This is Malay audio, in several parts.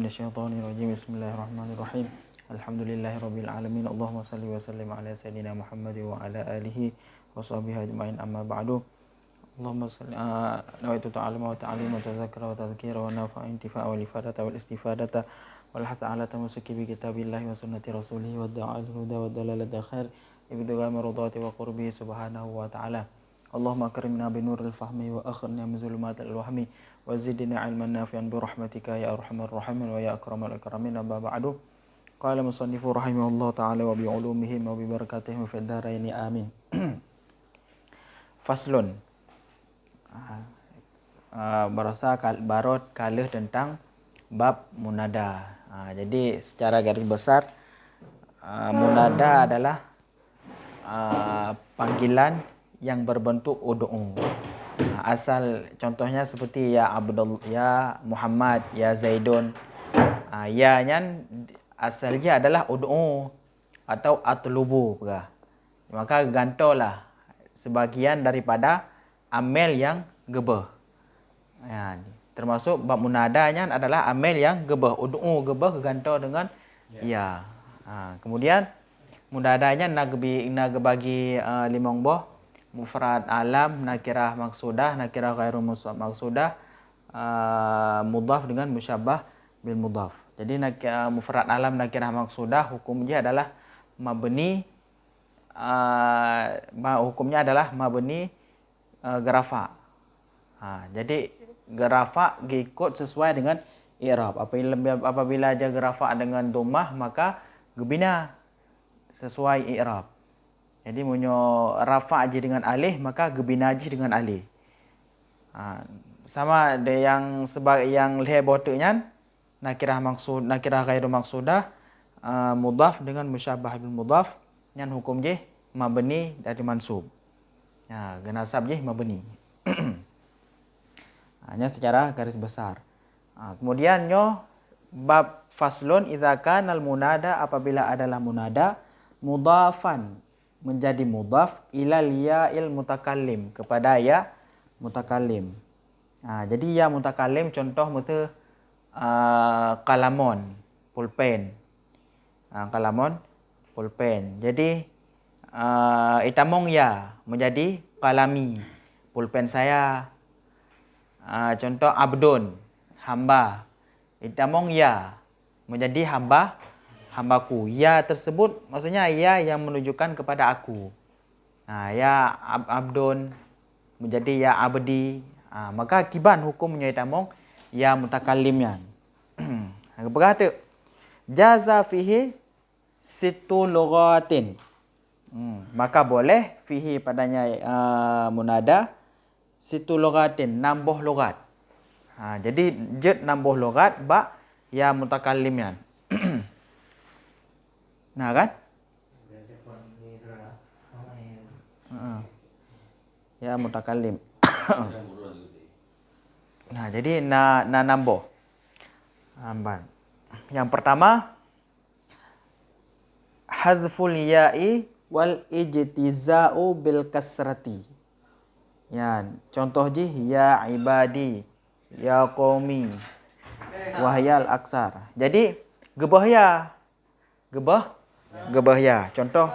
minasyaitonirrajim. Bismillahirrahmanirrahim. Alhamdulillahirabbil alamin. Allahumma shalli wa sallim ala sayyidina Muhammad wa ala alihi wa sahbihi ajmain. Amma ba'du. Allahumma shalli nawaitu ta'aluma wa ta'alima wa tadhakkura wa tadhkira wa nafa'a intifa'a wal ifadata wal istifadata wal hatha ala tamassuki bi kitabillahi wa sunnati rasulih wa da'al huda wa dalalata khair ibtigaa mardati wa qurbi subhanahu wa ta'ala. Allahumma akrimna bi nuril fahmi wa akhirna min zulumatil wahmi wa zidna ilman nafi'an bi rahmatika ya arhamar rahimin wa ya akramal akramin. Amma ba'du. Qala musannifu rahimahullah ta'ala wa bi ulumihi wa bi barakatihi fid dharaini amin. Faslun. Barasa barot kalih tentang bab munada. Jadi secara garis besar munada adalah panggilan yang berbentuk ud'u. Asal contohnya seperti ya Abdullah, ya Muhammad, ya Zaidun. Ya nya asalnya adalah ud'u atau atlubu. Maka gantolah sebagian daripada amel yang gebah. Termasuk bab munadanya adalah amel yang gebah. Ud'u gebah ganto dengan ya. Kemudian munadanya nak bagi limang boh. Mufrad alam, nakirah maksudah, nakirah ghairu maksudah, mudhaf dengan musyabbah bil mudhaf. Jadi mufrad alam, nakirah maksudah hukumnya adalah mabni, hukumnya adalah mabni gerafa. Jadi gerafa ikut sesuai dengan i'rab. Apabila aja gerafa dengan dhammah maka gebina sesuai i'rab. Jadi munyo rafa aja dengan alih maka gebina aja dengan alih. Sama ada yang leher botuknya nakirah maksud, nakirah ghairu maksudah, mudhaf dengan musyabbah bil mudhaf yang hukum je mabni dari mansub. Genasab je mabni. Hanya secara garis besar. Kemudian bab faslun idza kana al munada, apabila adalah munada mudhafan menjadi mudhaf ilal ya'il mutakallim, kepada ya mutakallim. Jadi ya mutakallim contoh mutu kalamon, pulpen. Kalamon, pulpen. Jadi itamong ya menjadi kalami, pulpen saya. Contoh abdun, hamba. Itamong ya menjadi hambaku. Ya tersebut maksudnya ya yang menunjukkan kepada aku. Ya abdun menjadi ya abdi. Maka kiban hukumnya itamong ya mutakallimnya. Berkata jaza fihi situ lughatin. Maka boleh fihi padanya munada situ lughatin, nambah logat. Jadi jet nambah logat ba ya mutakallimnya. Nah kan? Ya mutakallim. Nah, jadi nambah. Yang pertama hadzful ya'i wal ijtiza'u bil kasrati. Ya, contoh je ya ibadi, ya qaumi, wahyal aksar. Jadi gebah ya. Gebah ya. Contoh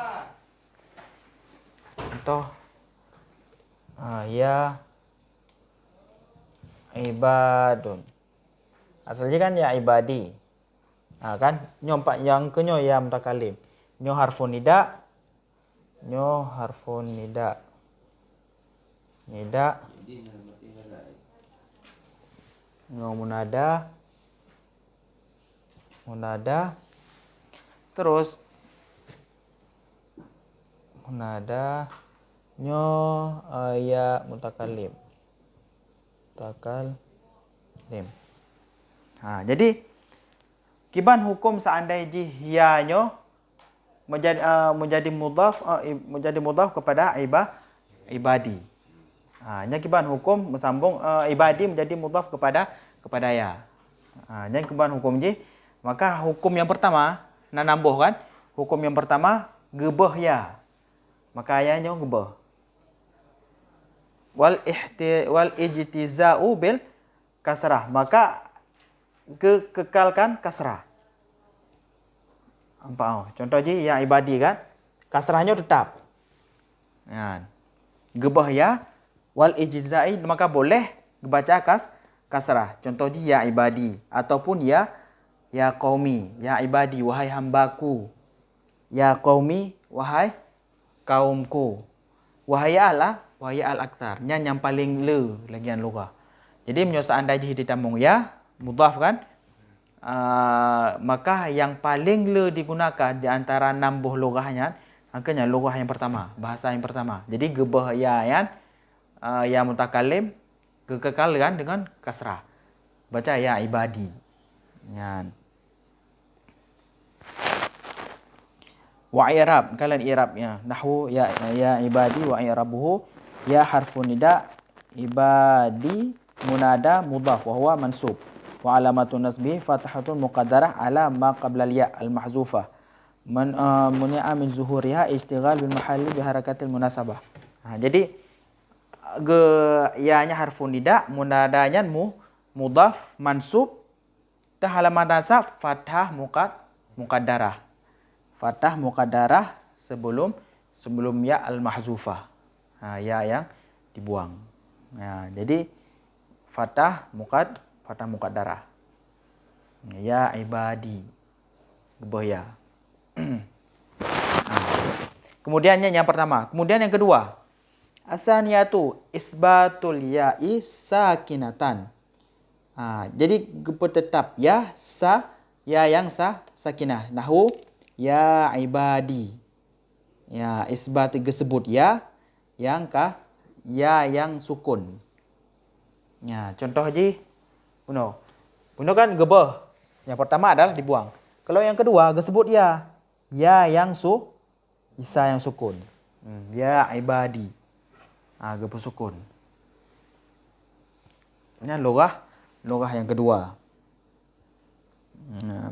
ya ibadun. Asalnya kan ya ibadi. Kan nyompak yang kenyo ya mutakallim. Nyo harfun nida. Nida. Nyo munada. Terus munada nyo ya mutakallim. Jadi kiban hukum seandainya ya nyo menjadi mudhaf kepada ibadi. Nya kiban hukum sambung ibadi menjadi mudhaf kepada ya. Nya kiban hukum je. Maka hukum yang pertama nambah kan? Hukum yang pertama gebah ya. Maka ayahnya gebah. Wal ijtiza'u bil kasrah. Maka kekalkan kasrah. Nampak? Contoh je ya ibadi kan. Kasrahnya tetap. Ya. Gebah ya wal ijzai maka boleh baca kasrah. Contoh je ya ibadi ataupun ya qaumi, ya ibadi wahai hambaku. Ya qaumi wahai kaumku. Wahai al-aktar. Yang paling le lagian lugah. Jadi menyosaan daji ditambung ya mudhaf kan? Maka yang paling le digunakan di antara 6 buah lugahnya angkanya lugah yang pertama, bahasa yang pertama. Jadi gebah ya ya mutakalim kekal kan dengan kasrah. Baca ya ibadi. Yan. Wa i'rab, kalian i'rabnya. Nahwu ya ibadi wa i'rabuhu ya harfun nida ibadi munada mudhaf wa huwa mansub. Wa alamatun nasbi fathatun muqaddarah ala ma qabla al-ya al-mahzufah. Muni'a min zuhuriha istighal bil mahalli bi harakatil munasabah. Jadi ya-nya harfun nida, munadanya mudhaf mansub, ta halamat nasab fathah muqaddarah. Fathah muqaddarah sebelum ya al-mahzufah. Ya yang dibuang. Jadi fathah muqaddarah. Ya ibadi. Gebah ya. Kemudiannya yang pertama. Kemudian yang kedua. Asaniyatu isbatul ya'i sakinatan. Jadi tetap ya yang sakinah. Nahwu ya ibadi. Ya isbat disebut ya yang yang sukun. Ya, contoh haji Puno kan gebah. Yang pertama adalah dibuang. Kalau yang kedua disebut ya yang isa yang sukun. Ya ibadi. Gebah sukun. Ini logah yang kedua.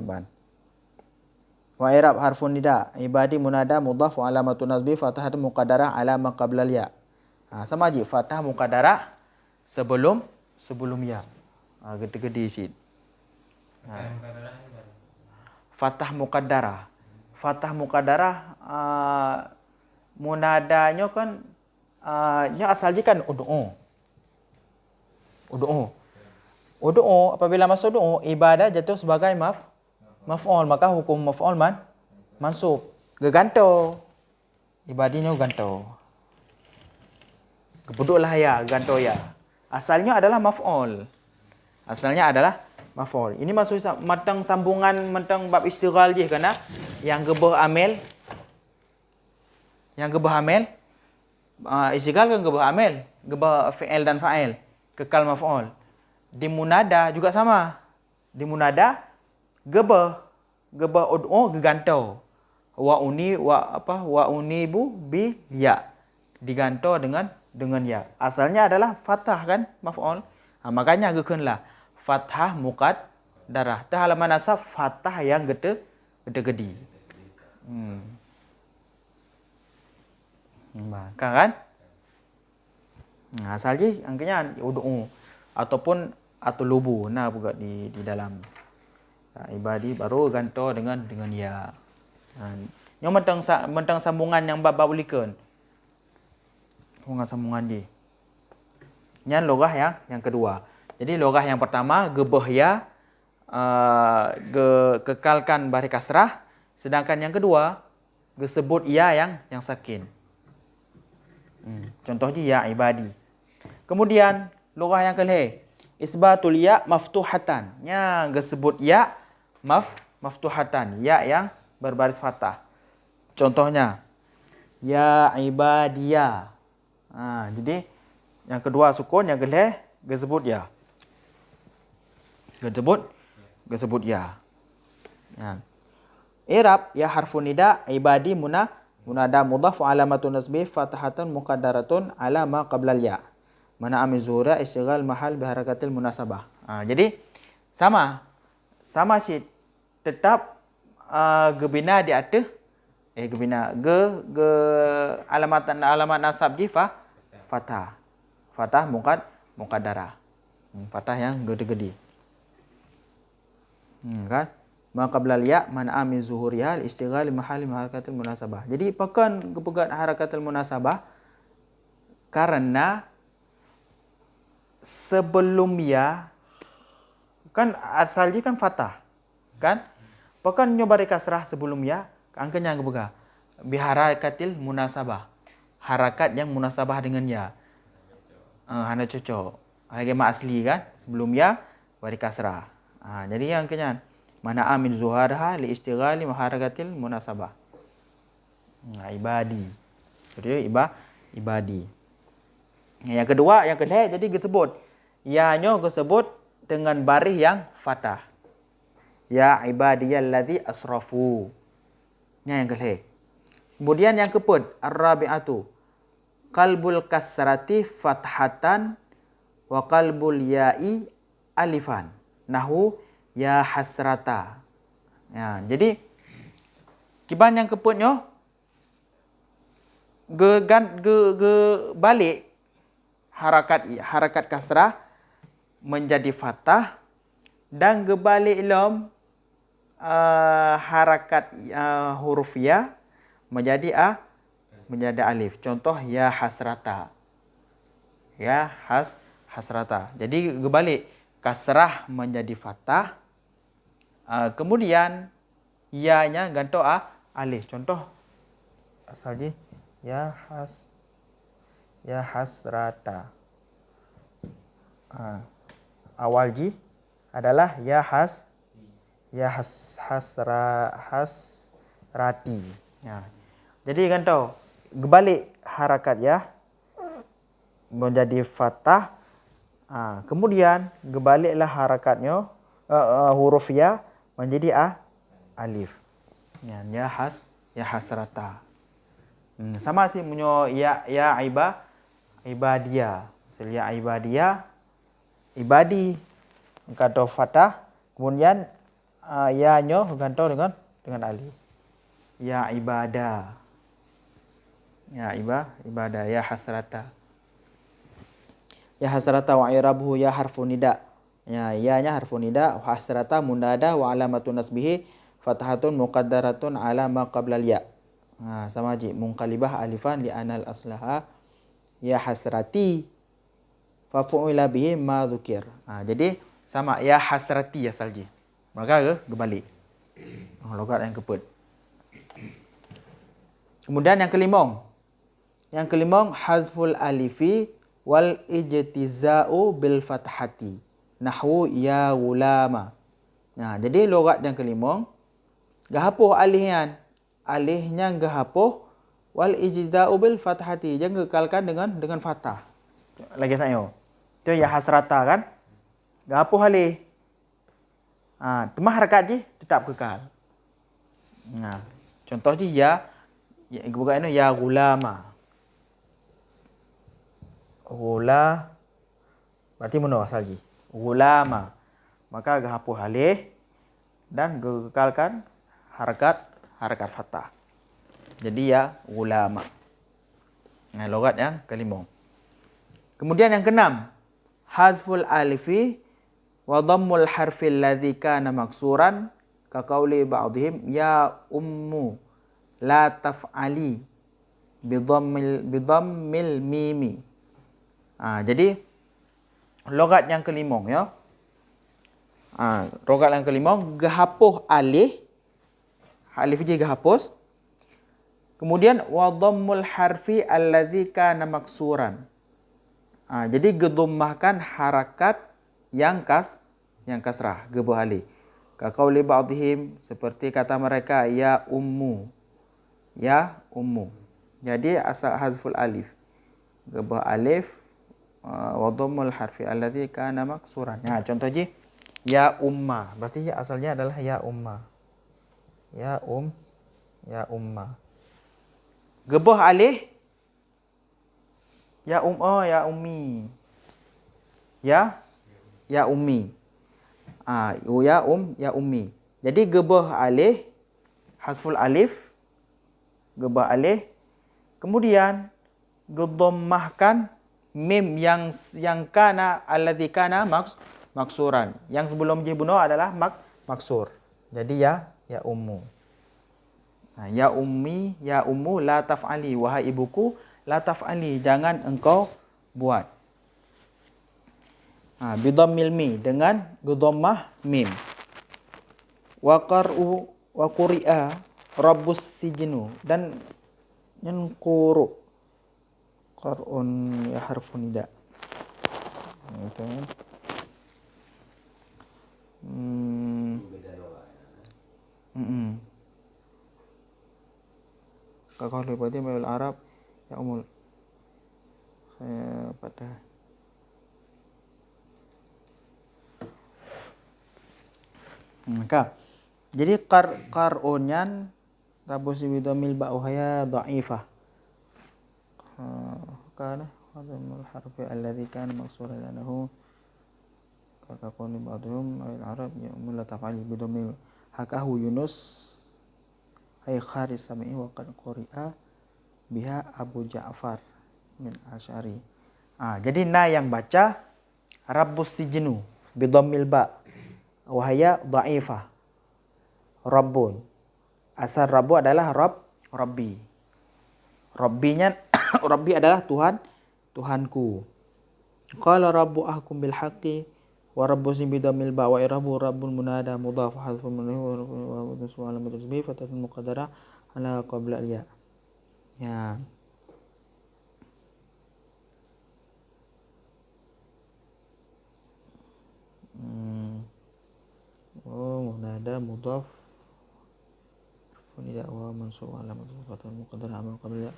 Ban. Wa i'rab harfun nida ibadi munada mudhaf wa alamatun nasbi fathatun muqaddarah ala ma qabla ya. Sama je fathah muqaddarah sebelum ya. Gede-gede sikit. Fathah muqaddarah. Fathah muqaddarah munadanya kan nya asal je kan ud'u. Apabila masuk ud'u ibadah jatuh sebagai maf'ul, maka hukum maf'ul mansub. Geganto. Ibadinya ganto. Kepuduklah ya, ganto ya. Asalnya adalah maf'ul. Ini masuk matang sambungan matang bab istighal je kerana yang gebah amil istighal kan gebah amil, gebah fi'il dan fa'il, kekal maf'ul. Di munada juga sama. Di munada gebah ud'u gegantau. Wa unibu bi ya. Digantau dengan ya. Asalnya adalah fathah kan maf'ul. Makanya gekeunlah fathah muqaddarah. Tah halaman nasab fathah yang gede-gede. Kan? Asal je angkanya ud'u ataupun atulubu. Nah juga di dalam ibadi baru ganto dengan ya. Yang mentang sambungan yang bab ulikun. Sambungan je. Yang logah yang kedua. Jadi logah yang pertama gebah ya kekalkan baris kasrah, sedangkan yang kedua disebut ya yang sakin. Contoh je ya ibadi. Kemudian logah yang kelih isbatul ya maftuhatan. Yang disebut ya maftuhatan, ya yang berbaris fathah. Contohnya ya ibadiyah. Jadi yang kedua sukun, yang kelih disebut ya. Disebut ya. I'rab ya harfun nida ibadi munada mudhaf wa alamatun nasbi fathatun muqaddaratun ala ma qabla ya. Mana amil zuhura istighal mahal bi harakatil munasabah. Jadi sama sih tetap gebina di atas alamat nasab je fathah. Fathah muqaddarah. Fathah yang gede-gede. Kan? Ma qabla al-ya man'a min zuhuriha al-istighal mahali harakatil munasabah. Jadi pakan kepegat harakatil munasabah karena sebelum ya kan asalnya kan fathah. Kan? Pakan nyoba kasrah sebelum ya angkanya kepegah. Biharakatil munasabah. Harakat yang munasabah dengan ya. Hana cocok. Lagi mak asli kan? Sebelum ya bari kasrah. Jadi yang kenyan mana amin zuharha li istighali maharakatil munasabah. Ibadi. Jadi ibadi. Yang kedua, yang kedua jadi disebut ya-nya disebut dengan baris yang fathah. Ya ibadiyalladzi asrafu. Yang kedua. Kemudian yang keempat, ar-rabi'atu qalbul kasrati fathatan wa qalbul ya'i alifan. Nahu ya hasrata. Ya, jadi kiban yang keempatnya balik harakat kasrah menjadi fathah dan gebalik lam harakat huruf ya menjadi alif. Contoh ya hasrata. Ya hasrata. Jadi gebalik kasrah menjadi fathah. Kemudian ya-nya ganto alif. Contoh asalnya ya hasrata. Awal ji adalah ya hasrati. Ya. Jadi kan tahu gebalik harakat ya menjadi fathah. Kemudian gebaliklah harakatnya huruf ya menjadi alif. Ya hasrata. Sama sih munyo ya ibadiyah. Ya ibadiyah ibadi ganto fathah, kemudian ya-nya ganto dengan alif. Ya ibadah. Ya ibadah ya hasrata. Ya hasrata wa i'rabuhu ya harfun nida. Ya-nya harfun nida, hasrata munada wa alamatun nasbihi fathatun muqaddaratun ala ma qabla al-ya. Sama aja munqalibah alifan li anal aslaha ya hasrati fa fu'ila bihi ma dzukir. Jadi sama ya hasrati asalnya. Maka kebalik. Logat yang keempat. Kemudian yang kelima. Yang kelima hazful alifi wal ijtiza'u bil fathati. Nahwu ya gulama. Jadi logat yang kelima gahapuh alihan. Alihnya gahapuh wal ijtiza'u bil fathati. Jangan kekalkan dengan fathah. Lagi tanya. Itu ya hasrata kan? Gahapuh alih. Temah harakat je tetap kekal. Contohnya bukan ya gulama. Gula berarti mana asal ji? Gulama. Maka gahapuh alih dan kekalkan harakat fathah. Jadi ya gulama. Logat yang kelima. Kemudian yang keenam, hazful alifi wa dhammul harfil ladzi kana maksuran ka qauli ba'dihim ya ummu la taf'ali bi dhammil mimi. Jadi logat yang kelima ya. Logat yang kelima gahapuh alif. Alif je gahapus. Kemudian wa dhammul harfi alladzi kana maksuran. Jadi gedummahkan harakat yang kasrah, gebuh alif. Ka qauli ba'dihim seperti kata mereka ya ummu. Ya ummu. Jadi asal hazful alif. Gebuh alif wa dhammul harfi alladzi kana maksuran. Contoh je ya umma. Berarti asalnya adalah ya umma. Ya umma. Gebuh alif ya ya ummi. Ya ummi. Ya ummi. Jadi gebuh alif, hasful alif, gebuh alif. Kemudian gedommahkan mim yang kana alladzi kana maksuran. Yang sebelum jibuno adalah maksur. Jadi ya ummu. Ya ummi, ya ummu la taf'ali, wahai ibuku, la taf'ali, jangan engkau buat. Bidammil mi, dengan dhammah mim. Wa quri'a rabbus sijnu, dan yanquru qar'un ya harfun nida. Itu. Kalau berarti mil Arab ya umul. Saya patah. Maka jadi qar'unyan rabus bidamil ba'uhaya dha'ifah. Kana hadamul harfi alladhi kana maksuran lanahu kakakuni ba'dhum al Arab ya umul la taf'ali bidamil hakahu Yunus ay kharis sami'i wa qad quri'a biha Abu Ja'far min Asy'ari. Jadi yang baca rabbus sijnu bidammil ba wahaya dha'ifah. Rabbun. Asal rabbu adalah rabbi. Rabbinya rabbi adalah Tuhanku. Qala rabbu ahkum bil haqqi wa rabbus bidammil ba wa irabu rabbul munada mudhaf hadfun minhu wa su'al mutasbih fatatun muqaddara ala qabla al ya. Ya. Munada mudhaf funida wa mansub ala fatatun muqaddara ala qabla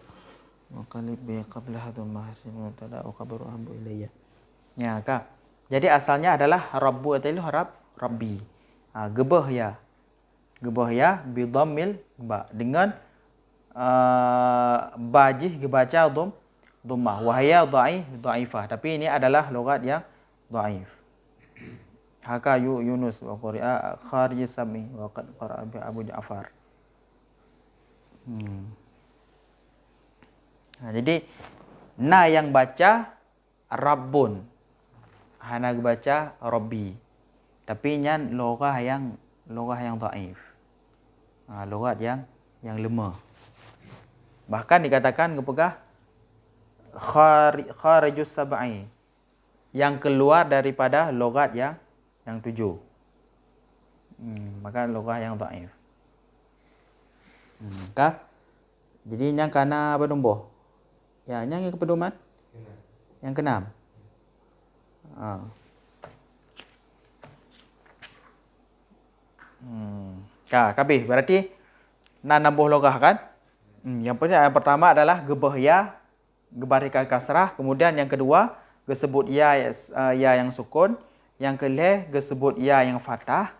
wa qalib bi qabla hadu mahsin wa tada wa qabru ambu ilayya. Ya, Kak. Jadi asalnya adalah rabbu atau rabbi. Gebah ya bidammil ba, dengan bajih gebaca dhammah. Wahaya dhaifah. Tapi ini adalah logat yang dhaif. Haka Yunus wa qari'a kharij sami wa qad qara'a bi Abu Ja'far. Jadi yang baca rabbun. Hana baca rabbi. Tapi nyan logah yang dhaif. Logat yang lemah. Bahkan dikatakan kepegah kharijus sab'i, yang keluar daripada logat yang 7. Maka logah yang dhaif. Jadi yang kana berdomboh. Ya, yang kepedoman? Yang keenam. Kabeh berarti nambah logah kan? Yang pertama adalah gebah ya, gebarikan kasrah. Kemudian yang kedua, gesebut ya yang sukun. Yang kelima, gesebut ya yang fathah.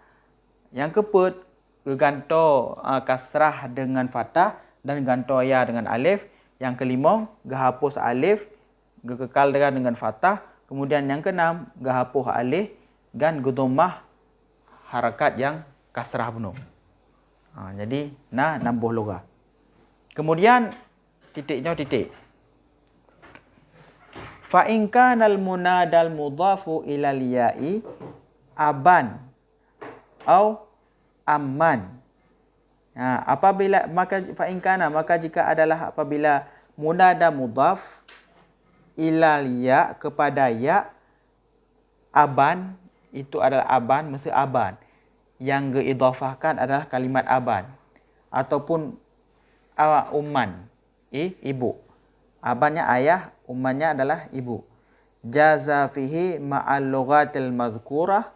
Yang keempat, geganto kasrah dengan fathah dan ganto ya dengan alif. Yang kelima, gehapus alif, gekekal dengan fathah. Kemudian yang keenam, gehapus alif dan gedhammah harakat yang kasrah penuh. Jadi nambah logah. Kemudian titiknya titik. Fa in kana al munadal mudhafu ila al ya'i aban au amman. Apabila maka fa in kana, maka jika adalah apabila munada mudhaf ila al ya, kepada ya, aban, itu adalah aban, mesti aban. Yang geidhafahkan adalah kalimat aban ataupun umman, ibu. Abannya ayah, ummannya adalah ibu. Jaza fihi ma'al lughatil madhkurah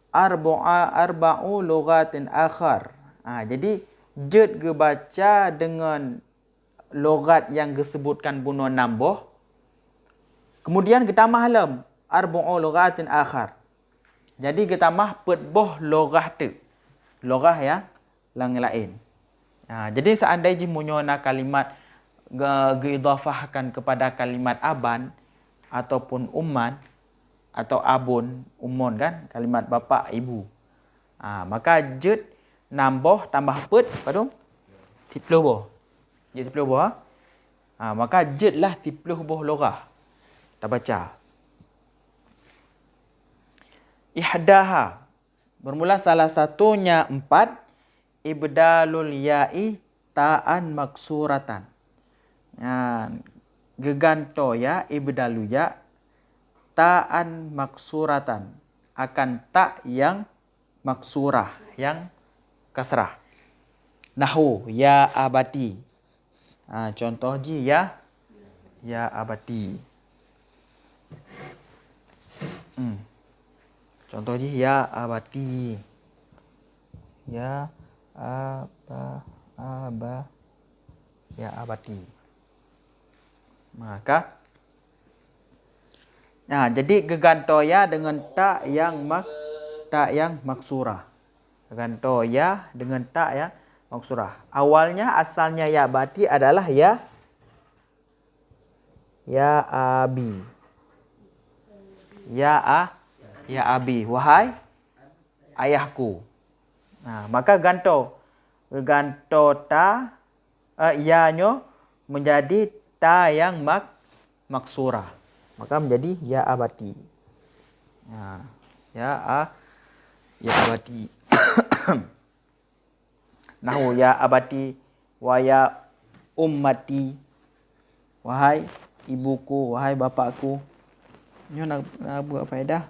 arba'u lughatin akhar. Jadi jad gebaca dengan logat yang disebutkan bunuh nambah. Kemudian kita mahlam arba'u lughatin akhar. Jadi kita mah petboh logah tu. Logah yang lain. Jadi seandainya munyona kalimat geidhafahkan kepada kalimat aban ataupun umman atau abun, ummun kan, kalimat bapa, ibu. Maka jud nambah tambah pet padung 30 boh. Jadi 30 boh. Maka jud lah 30 boh logah. Tak baca. Ihdaha, Bermula salah satunya 4, ibdalul ya'i ta'an maksuratan. Ya, geganto ya ibdalu ya ta'an maksuratan, akan tak yang maksurah, yang kasrah. Nahu ya abati. Contoh ji ya abati. Contoh ji ya abati. Ya ya abati. Maka jadi gegantoya dengan tak yang maksurah. Gegantoya dengan tak yang maksurah. Awalnya asalnya ya abati adalah ya abi. Ya abi, wahai ayahku. Maka ganto ta ianya menjadi ta yang maksurah. Maka menjadi ya abati. Ya abati. Nahu ya abati wa ya ummati. Wahai ibuku, wahai bapakku. Ini nak buat faedah.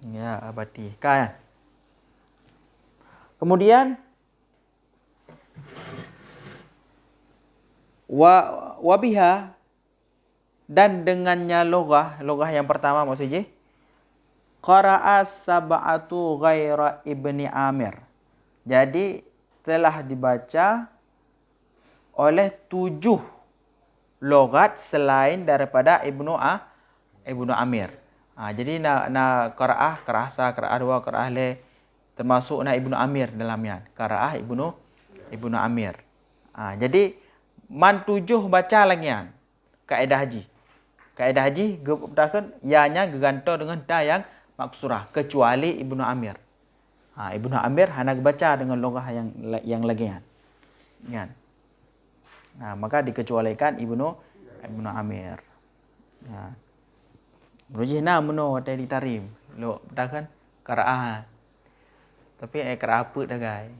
Ya abati kan. Kemudian wabiha, dan dengannya logah yang pertama maksudnya qara'a sab'atu ghaira ibni Amir. Jadi telah dibaca oleh 7 logat selain daripada Ibnu Amir. Jadi qira'ah sa, qira'ah dua, qira'ah le, termasuk Ibnu Amir dalamnya. Qira'ah Ibnu Amir. Jadi man 7 baca lagi kaedah haji. Kaedah haji ya-nya geganto dengan ta yang maksurah kecuali Ibnu Amir. Ibnu Amir hanya baca dengan logah yang lagi kan. Maka dikecualikan Ibnu Amir. Rujihna meno tadi tarim. Lo dah kan qiraah. Tapi qiraah apa dah guys?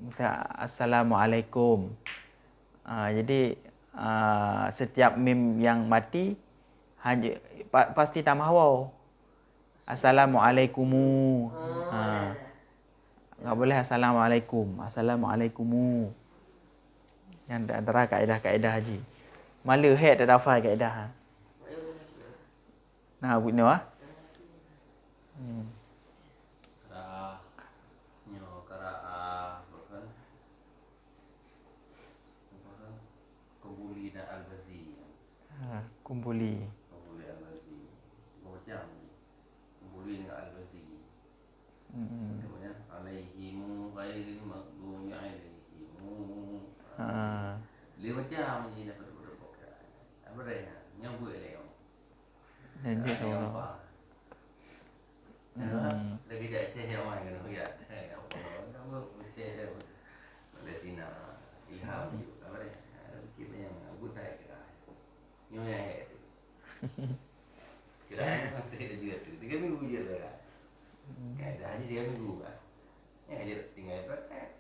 Minta assalamualaikum. Jadi setiap mim yang mati pasti tambah waw. Assalamualaikumu. Enggak boleh assalamualaikumu. Yang antara kaedah haji. Malu tak dapat kaedah. Buat ni kumpuli. Al-Bazi. Macam kumpuli dengan Al-Bazi. Kemudian alaihimu ghairil maghdubi alaihimu. Dia macam ni dapat berbuka. Apa dia? Nyambut leo. Jadi tu. Lagi dia ceh yang mana kan ya. Apa nama ceh Latina ilham juga apa dia? Kita yang budaya kita. Nyonya kira kan kita juga tu 3 minggu je lah. Kaedah ni 3 minggu kan. Dia tinggal praktek.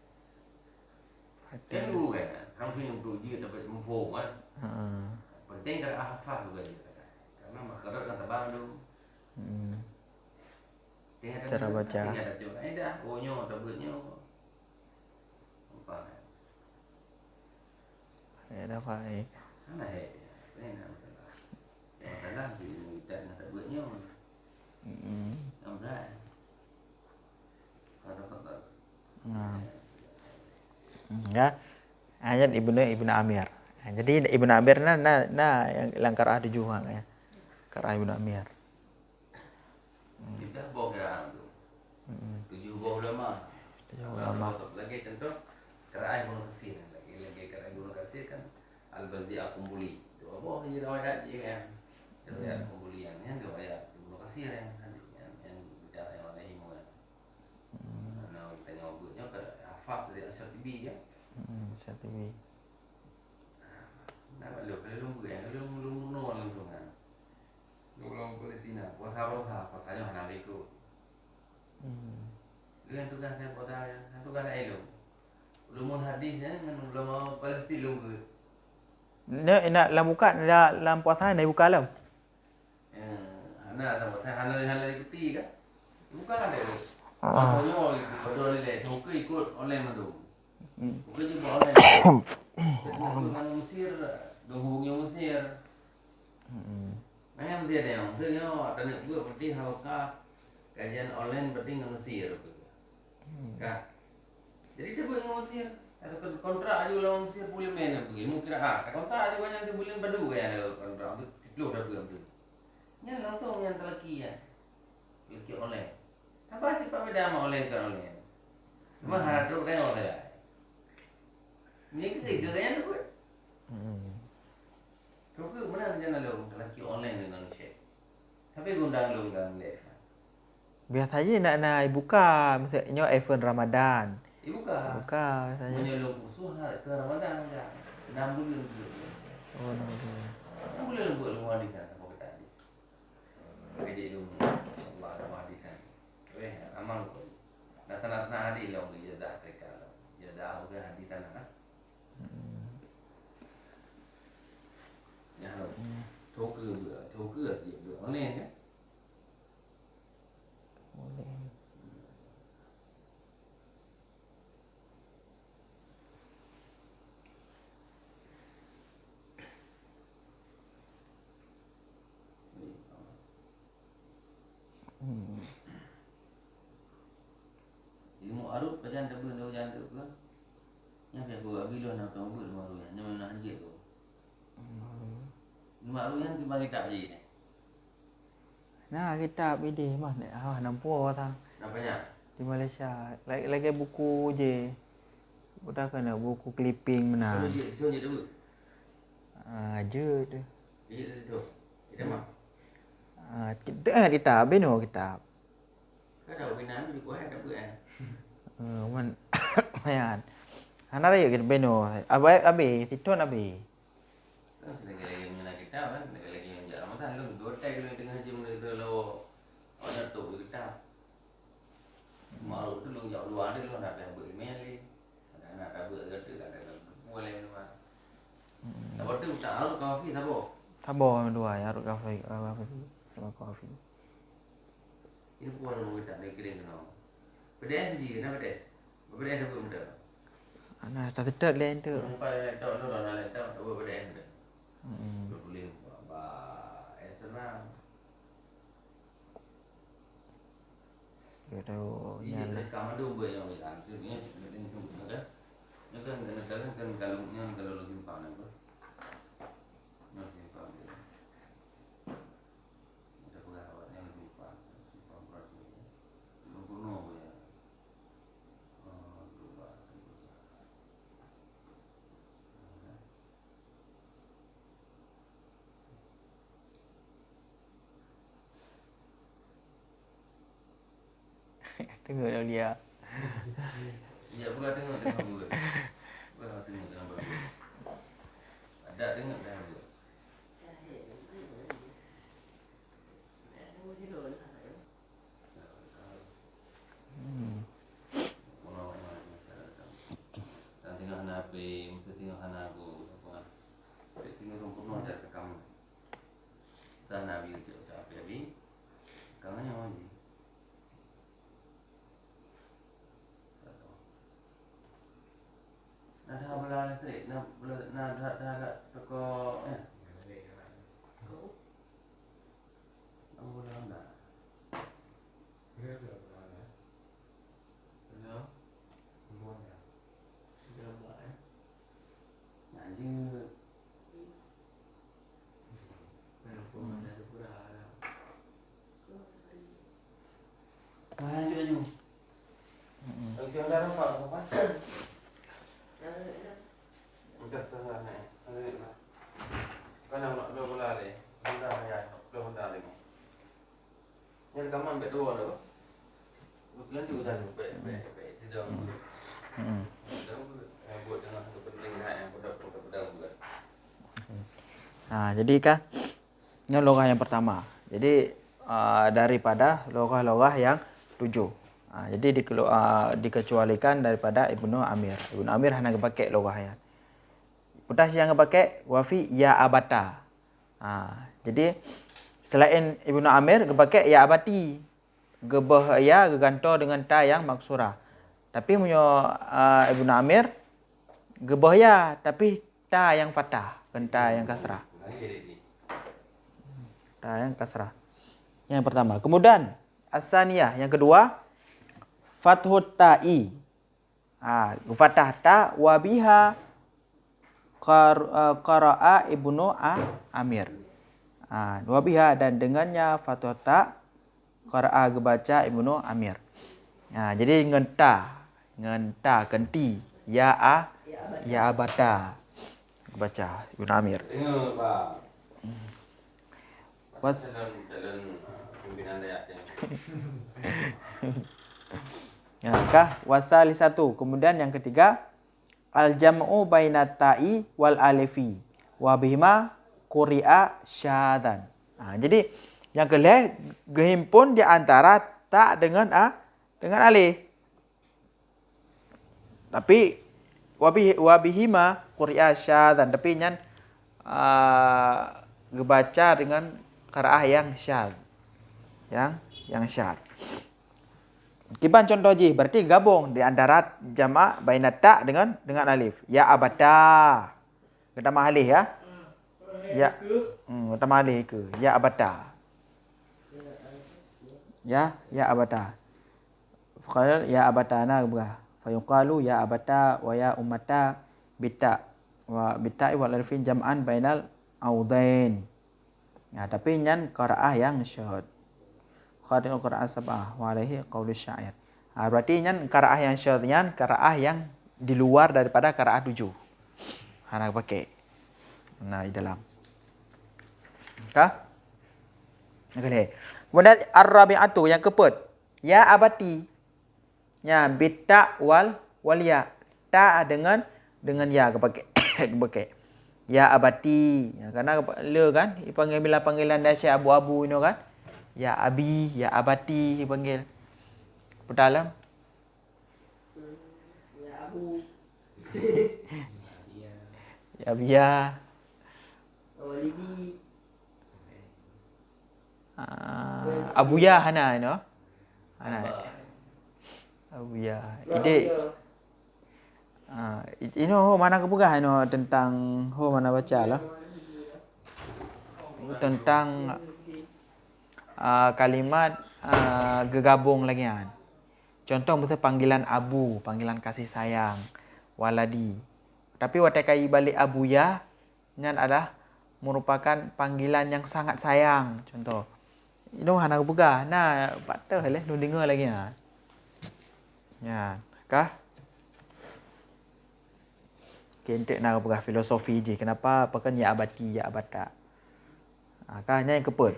3 minggu kan. Hampir untuk dia dapat memform kan. Penting kalau hafal juga dia. Karena makhraj kan tebal tu. Cara baca. Tinggal baca. Dah onyo tabutnya. Apa? Dah baik. Mana masalah kita nak buatnya. Nampak. Kata-kata. Ya. Ayat Ibnu Amir. Jadi Ibnu Amir yang langkar ada juga ya. Qira'ah Ibnu Amir. Kita bawa kerana tu. 7 bawa ulama. 7 ulama. Lagi contoh qira'ah Ibnu Katsir lagi qira'ah Ibnu Katsir kan Al-Bazi Al-Kumbuli. Dua bawa je riwayat je kan. Riwayat Kumbuli yang riwayat Ibnu Katsir yang bicara yang lain semua. Nah, kita nyebutnya ke hafaz Share TV. Nah, kalau belum nol langsung kan. Belum Palestina, puasa hana itu. Dia tugas saya puasa, tugas saya itu. Belum hadisnya, belum Palestina belum. Nak buka dalam puasa ni buka dalam. Hana sama saya hana ikuti kan. Bukan ada tu. Kalau betul ni, hukum ikut online madu. Hukum juga online. Dengan Mesir, hubungi Mesir. Macam Mesir ni, maksudnya ada nak buat berarti halka kajian online berarti dengan Mesir. Kan? Jadi dia buat dengan Mesir. Atau kontrak aja ulang Mesir boleh main apa? Mungkin kontrak aja banyak tu boleh berdua kan kontrak tu tiplo dah buat tu. Yang langsung yang terlaki ya. Laki online. Apa cepat beda sama online kan online. Cuma harap kan online. Ini ketiga kan tu. Tapi mana jangan lalu terlaki online dengan share. Tapi gundang live. Biasanya nak buka misalnya event Ramadan. Buka saya. Menyelung usuh ke Ramadan enggak. 6 bulan dulu. Oh, 6 bulan. 6 bulan buat lu hadis kan apa kata hadis. Kerja lu insyaallah ada hadis kan. Amal kau. Nah sanad hadis lo dia dah mereka lo. Dia dah udah hadis sana. Ya lo. Thô cưa gì được nó lên nhé. Ilmu arut badan tak boleh jangan tu kan. Yang saya buat bila nak tahu buat maru yang mana dia tu. Maru yang di bagi tak je. Nah, kitab ini mah nampu orang Nampaknya? di Malaysia. Lagi buku je. Bukan kena buku clipping mana. Itu je tu. Je tu. Je tu. Kita mah. Kitab beno kitab. Cái đầu Việt Nam thì có hai trăm bữa ăn. Man mayan. Hana raya kita beno. Abi titun abi. Kan lagi yang kita kan lagi yang jalan masa lu dua tay lu tengah jam itu lo ada tu kita. Malu tu lu jauh luar dia lu nak yang bữa meli. Nak bữa tu kan boleh mah. Tapi tu tak harus kopi tak boleh. Tabo dua ya, harus kafe sama kopi. Ini pun orang tak ada kering kena. Beda sendiri, kenapa beda? Beda ada pun beda. Ana tak tetap lain tu. Sampai tahu tu orang lain tahu tak beda beda. Boleh bah senang. Dia tahu Ini rekaman tu buat yang bilang tu ni ini semua kan. Ni kan kalau lagi simpan apa. Nak simpan dia. Ada pegawai yang simpan berapa ni. Bunuh ya. Tengok dia. Ya, bukan tengok buat. Bukan tengok buat. Ada tengok dah buat. Tengok hana apa, mesti tengok hana aku. Tengok rumput ada rekam. Sana biar cakap apa lagi. Kangen yang mana? Ada apa lagi? Nak ada toko Apa dah nak? Buat Jadi kan ini logah yang pertama. Jadi daripada logah-logah yang 7. Jadi dikecualikan daripada Ibnu Amir. Ibnu Amir hanya pakai logah ya. Putas yang pakai wafi ya abata. Jadi selain Ibnu Amir pakai ya abati. Gebah ya geganto dengan ta yang maksurah. Tapi punya Ibnu Amir gebah ya tapi ta yang fathah, bukan ta yang kasrah. Ta yang kasrah. Yang pertama. Kemudian asaniyah yang kedua fathut ta'i. Fathah ta wa biha qara'a Ibnu Amir. Wa biha dan dengannya fathah ta qara'a gebaca Ibnu Amir. Jadi ngenta kenti ya abata baca Ibnu Amir. Wasali satu. Kemudian yang ketiga al jam'u bainat ta'i wal alifi wa bihima quri'a syadan. Jadi yang kelih gehimpun di antara ta dengan alif. Tapi wabihima quri'a syadan, tapi nyan gebaca dengan qiraah yang syad. Yang syad. Kiban contoh ji, berarti gabung di antara jamak bainat ta dengan alif. Ya abata. Kita alif ya. Ya. Kita alif ke. Ya abata. Ya abata. Faqala ya abatana berah. Fayuqalu ya abata wa ya ummata bita wa bita'i wal alifin jam'an bainal audain. Tapi nyan qiraah yang syad. Qadil qiraah sab'ah wa alaihi qaulu syair. Berarti nyan qiraah yang syad nyan qiraah yang di luar daripada qiraah 7. Nak pakai. Di dalam. Okey. Kemudian ar-rabi'atu yang keempat. Ya abati. Bita wal ya. Ta dengan ya kepakai. Ya abati. Karena le kan panggilan dahsyat abu-abu ini kan. Ya abi, ya abati dipanggil. Dalam. Ya abu. Ya biya. Walibi. Abuya hana no. Abuya. Ini mana kepegah tentang mana baca lah. Tentang kalimat gegabung lagi kan. Contoh betul panggilan abu, panggilan kasih sayang, waladi. Tapi watakai balik abuya nyan adalah merupakan panggilan yang sangat sayang. Contoh. Ini hana kepegah. Patah leh nu dengar lagi kan. Kentek nak kepegah filosofi je. Kenapa pakai ya abati, ya abata. Hanya yang keempat.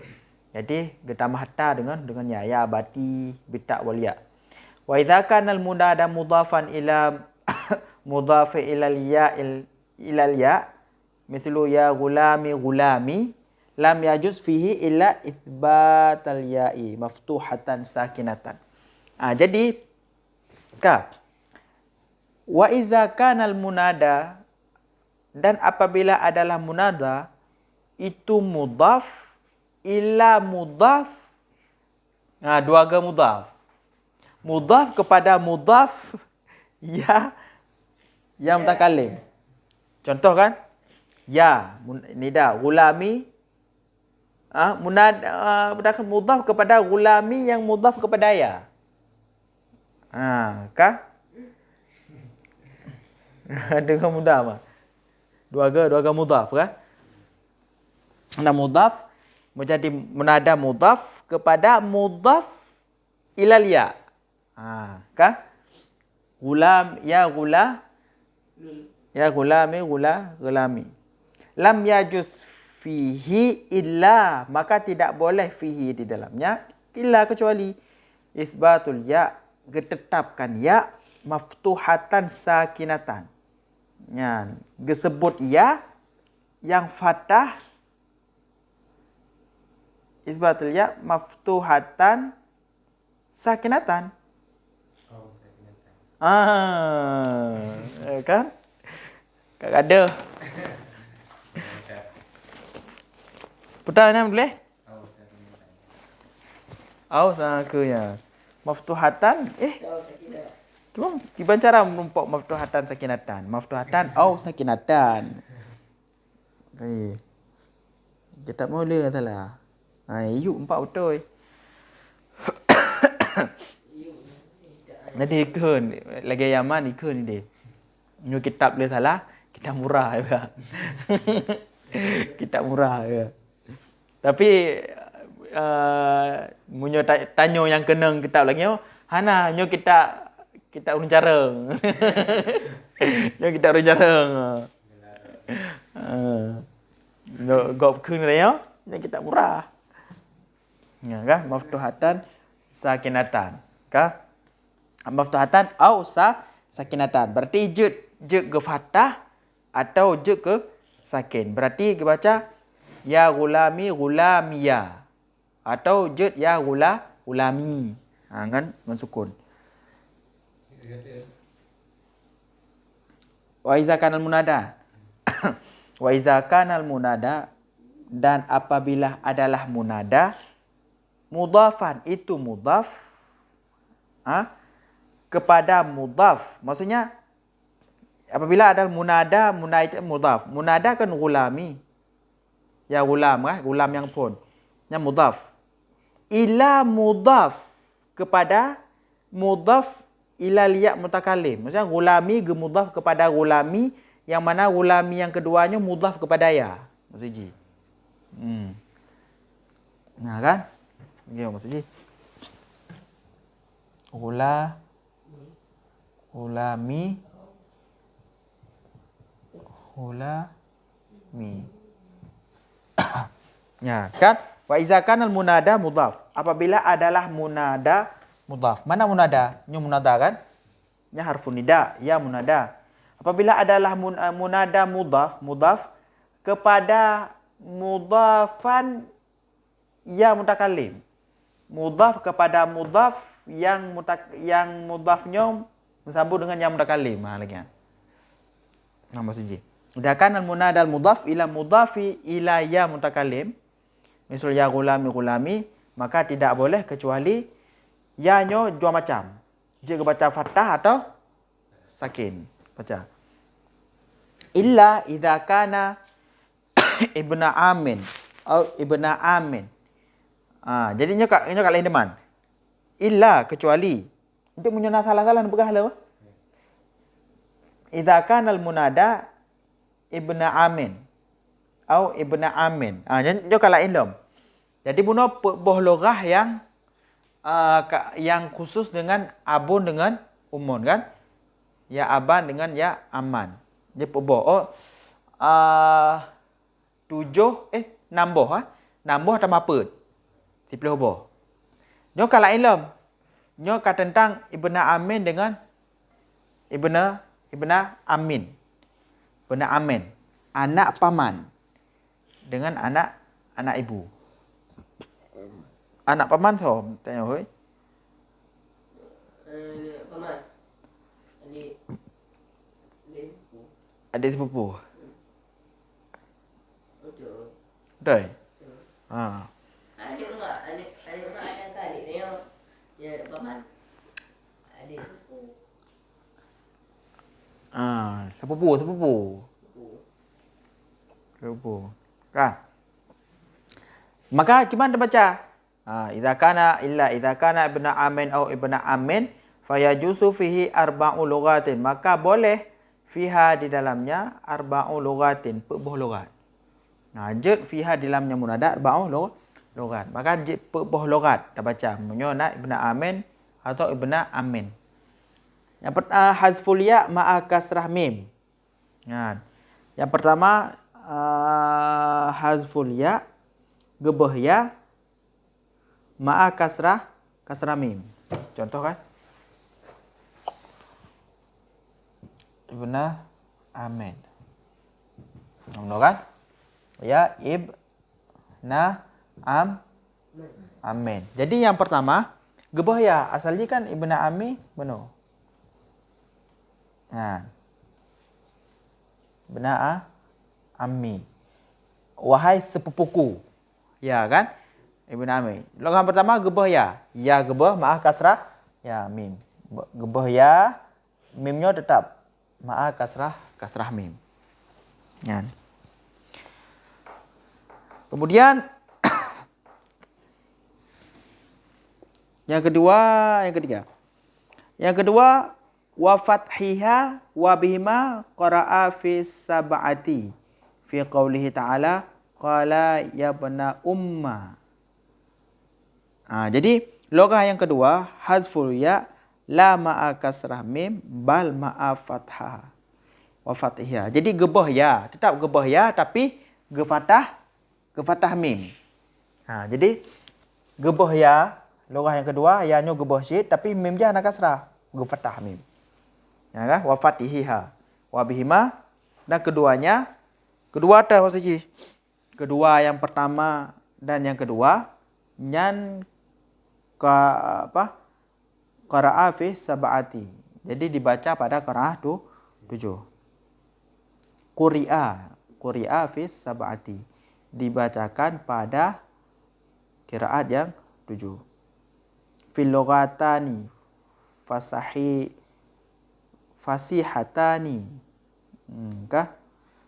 Jadi ditambah ta dengan ya abati bita wal ya. Wa idza kana al munada mudhafan ila mudhaf ila al ya mithlu ya gulami lam yajuz fihi illa itsbatal ya'i maftuhatan sakinatan. Jadi wa iza kana al munada dan apabila adalah munada itu mudhaf ila mudhaf. Dua ga mudhaf. Mudhaf kepada mudhaf ya mutakallim. Contoh kan? Ya nida gulami munada mudhaf kepada gulami yang mudhaf kepada ya. Dengan mudah mah. Dua ga mudhaf kan? Mudhaf menjadi munada mudhaf kepada mudhaf ilal ya. Gulam ya gulami. Lam yajuz fihi illa, maka tidak boleh fihi di dalamnya illa kecuali isbatul ya, ditetapkan ya maftuhatan sakinatan. Disebut ya yang fathah isbatul ya maftuhatan sakinatan. Kan? Kak ada. Betul ni boleh? Sakanya. Maftuhatan cuma gimana cara menumpuk maftuhatan sakinatan? Maftuhatan sakinatan. Kita mula salah. Yuk 4 betul. Jadi ikun lagi Yaman ikun ni dia. Nyu kitab boleh salah, kitab murah juga. Kitab murah juga. Tapi munyo tanyo yang keneng kitab lagi hana nyo kita urun careng. Nyo kita urun careng. Gop khun dia nyo kitab murah. Ya kan maftuhatan sakinatan. Kan? Maftuhatan au sakinatan. Berarti jud ke fathah atau jud ke sakin. Berarti kita baca ya gulami gulamia atau jud ya gulami. Kan mensukun. Wa iza kanal munada. Wa iza kanal munada dan apabila adalah munada mudhafan itu mudhaf kepada mudhaf. Maksudnya apabila ada munada itu mudhaf. Munada kan gulami. Ya gulam gulam yang pun. Yang mudhaf. Ila mudhaf kepada mudhaf ila liya mutakalim. Maksudnya gulami ke mudhaf kepada gulami yang mana gulami yang keduanya mudhaf kepada ya. Maksudnya. Nah kan? Ya maksudnya. Gulami. Ya kan? Wa iza kanal munada mudhaf. Apabila adalah munada mudhaf. Mana munada? Nyu munada kan? Nya harfun nida, ya munada. Apabila adalah munada mudhaf kepada mudhafan ya mutakallim. Mudhaf kepada mudhaf yang mudhafnya bersambung dengan yang mutakallim. Lagi. Maksudnya. Idza kana al-munada al-mudhaf ila mudhafi ila ya mutakallim. Misal ya gulami, maka tidak boleh kecuali ya-nya dua macam. Jika baca fathah atau sakin. Baca. Illa idza kana ibna amin atau ibna amin. Jadinya kat lain deman. Illa kecuali. Untuk menyunah salah-salah begah lah. Idza kana al-munada ibna amin atau ibna amin. Nyo kat lain dom. Jadi buno boh logah yang khusus dengan abun dengan umun kan? Ya aban dengan ya aman. Dia boh nambah nambah tambah apa? Dipilih boh. Nyo kat lain dom. Nyo kat tentang ibna amin dengan ibna amin. Ibna amin. Anak paman dengan anak ibu. Anak paman so tanya hoi. Paman. Adik sepupu. Betul. Betul. Adik enggak, adik enggak ada adik dia. Ya paman. Adik sepupu. Sepupu. Kan? Maka gimana baca? Idza kana ibna amin atau ibna amin fayajuzu fihi arba'u lughatin. Maka boleh fiha di dalamnya arba'u lughatin, 4 lughat. Jud fiha di dalamnya munada arba'u lughat. Maka 4 lughat kita baca. Menyona ibna amin atau ibna amin. Yang pertama hazful ya ma'a kasrah mim. Yang pertama hazful ya gebah ya ma'a kasrah mim. Contoh kan? Ibna amin. Contoh kan? Ya ibna Amin. Jadi yang pertama, gebah ya. Asalnya kan ibna ammi benar. Nah. Ibna ammi. Wahai sepupuku. Ya kan? Ibna ammi. Logam pertama gebah ya. Ya gebah, ma'ah kasrah. Ya mim. Gebah ya. Mimnya tetap. Ma'ah kasrah mim. Ya. Kemudian yang ketiga. Yang kedua, wa fathiha wa bihima qara'a fi sab'ati. Fi qawlihi ta'ala, qala ya bana umma. Jadi logah yang kedua, hazful ya la ma'a kasrah mim bal ma'a fathah. Wa fathiha. Jadi gebah ya, tetap gebah ya tapi gefatah mim. Jadi gebah ya, logah yang kedua, ya nyo gebah syid tapi mim dia nak kasrah, gefatah mim. Ya kan? Wa fatihiha. Wa bihima, dan kedua atas maksudnya. Kedua yang pertama dan yang kedua nyan qara'a fi sab'ati. Jadi dibaca pada qiraah 7. Quri'a fi sab'ati. Dibacakan pada qiraat yang 7. Fil lughatani fasihatani.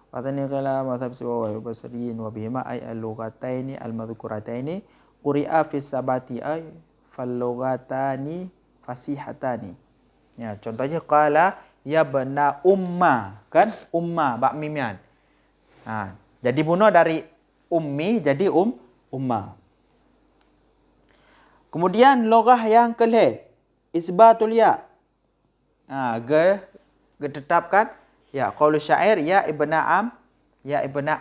Watani qala madhab siwa wa basriyin wa bihima ay al-lughataini al-madhkurataini quri'a fi sab'ati ay fal lughatani fasihatani. Ya, contohnya qala ya bana umma, kan? Umma bak mimian. Jadi bunuh dari ummi jadi umma. Kemudian logah yang kelih, isbatul ya. Ditetapkan ya, qaulu syair ya ibna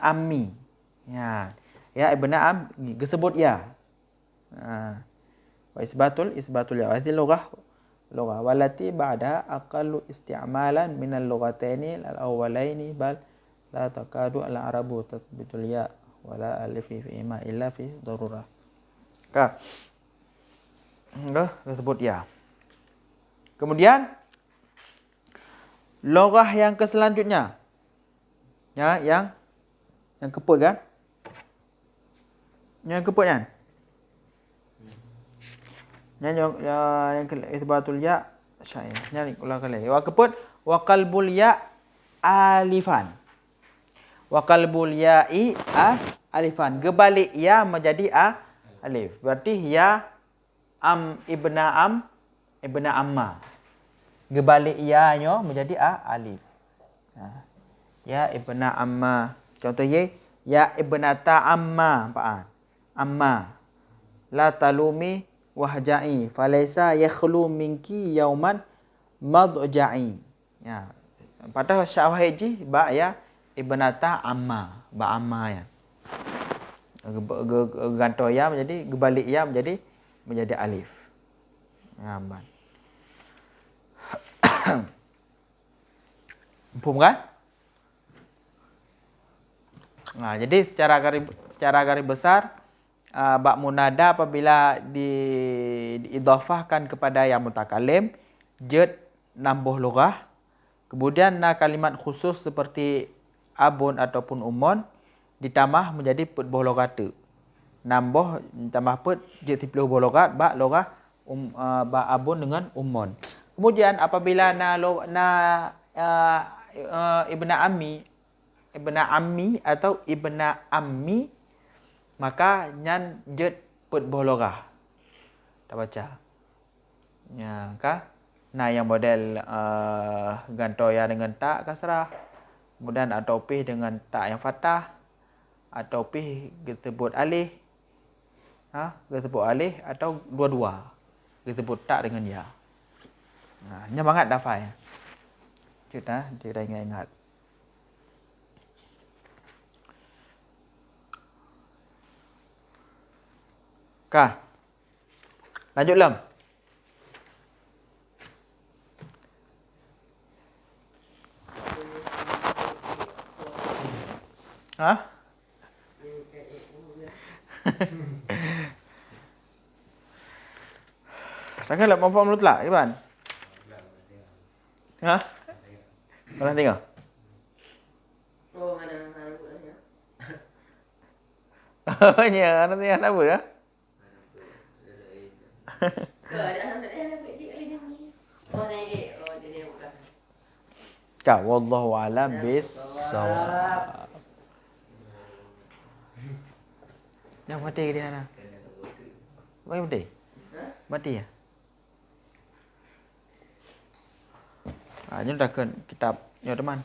ammi. Ya ibna am disebut ya. Wa isbatul ya. Ini logah walati ba'da aqallu isti'malan min al-lughataini al-awwalaini bal la takadu al-arabu tathbitul ya wala alif fi ma illa fi darurah. Disebut ya. Kemudian logah yang selanjutnya. Ya, yang keput kan? Yang keput kan? Yang isbatul ya syair. Nyari ulang kali. Wa keput wa qalbul ya alifan. Wa qalbul ya'i alifan. Gebalik ya menjadi alif. Berarti ya ibna amma. Gebalik ya-nya menjadi alif. Ya ibna amma. Contoh ya ibnata amma. Amma. La talumi wahja'i falaisa yakhlu minki yauman madja'i. Ya. Pada syawahiji ba ya ibnata amma, ba amma ya. Ganto ya menjadi gebalik ya menjadi alif. Aman. Paham kan? Jadi secara garis besar bak munada apabila diidhafahkan kepada yang mutakalim, jad nambah lugah. Kemudian kalimat khusus seperti abun ataupun umon ditambah menjadi putbuh logatu. Nambah tambah put jad 30 logat bak logah bak abun dengan umon. Kemudian apabila ibna ammi atau ibna ammi, maka nyan jad putbuh logah. Tak baca. Ya, kah? Nah, yang model gantoya dengan tak kasrah, kemudian atau pih dengan tak yang fathah, atau pih disebut alih, disebut alih atau dua-dua, disebut tak dengan ya. Nah, nyamangat dafai. Kita ingat. Kah? Lanjut lam. Takkan lah maf'ul mutlak, Iban? Ha? Mana tengok? Oh, mana buatnya. Oh, ya, nanti apa ya? Ada anak dia kecil kali ni. Oh, ni. Oh, dia bukan. Kau wallahu a'lam bis-shawab. Yang mati ke dia nak? Apa mati? Mati ya? Ini dah ke kitab ya teman.